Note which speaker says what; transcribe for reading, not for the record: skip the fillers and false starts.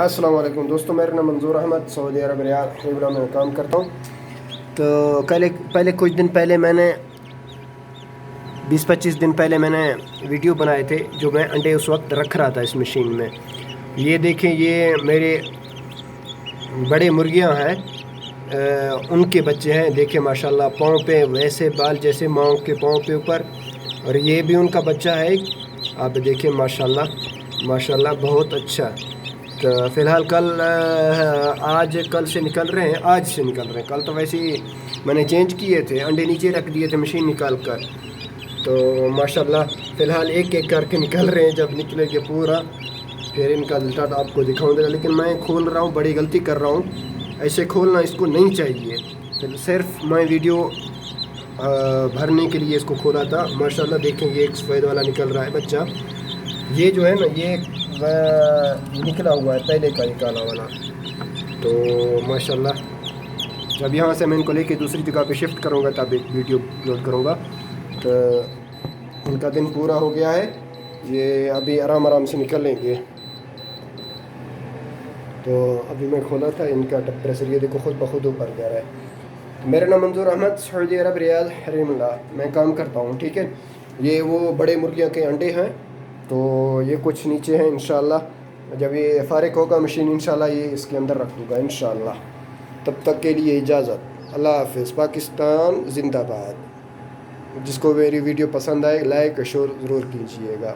Speaker 1: السلام علیکم دوستوں، میرا نام منظور احمد، سعودی عرب ریاض حریملہ میں کام کرتا ہوں۔ تو پہلے کچھ دن پہلے میں نے 20-25 دن پہلے میں نے ویڈیو بنائے تھے جو میں انڈے اس وقت رکھ رہا تھا اس مشین میں۔ یہ دیکھیں، یہ میرے بڑے مرغیاں ہیں، ان کے بچے ہیں۔ دیکھیں ماشاءاللہ، پاؤں پہ ویسے بال جیسے ماؤں کے پاؤں پہ اوپر، اور یہ بھی ان کا بچہ ہے۔ آپ دیکھیں ماشاءاللہ بہت اچھا۔ تو فی الحال کل سے نکل رہے ہیں۔ کل تو ویسے ہی میں نے چینج کیے تھے، انڈے نیچے رکھ دیے تھے مشین نکال کر۔ تو ماشاءاللہ فی الحال ایک ایک کر کے نکل رہے ہیں۔ جب نکلے گے پورا پھر ان کا رزلٹ آپ کو دکھاؤں گا، لیکن میں کھول رہا ہوں، بڑی غلطی کر رہا ہوں۔ ایسے کھولنا اس کو نہیں چاہیے، صرف میں ویڈیو بھرنے کے لیے اس کو کھولا تھا۔ ماشاءاللہ دیکھیں، یہ ایک سفید والا نکل رہا ہے بچہ۔ یہ جو ہے نا، یہ نکلا ہوا ہے پہلے کا، یہ کالا والا۔ تو ماشاءاللہ جب یہاں سے میں ان کو لے کے دوسری جگہ پہ شفٹ کروں گا تب ایک ویڈیو اپلوڈ کروں گا۔ تو ان کا دن پورا ہو گیا ہے، یہ ابھی آرام سے نکلیں گے۔ تو ابھی میں کھولا تھا ان کا ٹمپریچر، یہ دیکھو خود بخود اوپر جا رہا ہے۔ میرا نام منظور احمد، سعودی عرب ریاض حریملہ میں کام کرتا ہوں، ٹھیک ہے۔ یہ وہ بڑے مرغیوں کے انڈے ہیں، تو یہ کچھ نیچے ہیں۔ انشاءاللہ جب یہ فارغ ہوگا مشین، انشاءاللہ یہ اس کے اندر رکھ دوں گا انشاءاللہ۔ تب تک کے لیے اجازت، اللہ حافظ۔ پاکستان زندہ باد۔ جس کو میری ویڈیو پسند آئے لائک اور شیئر ضرور کیجیے گا۔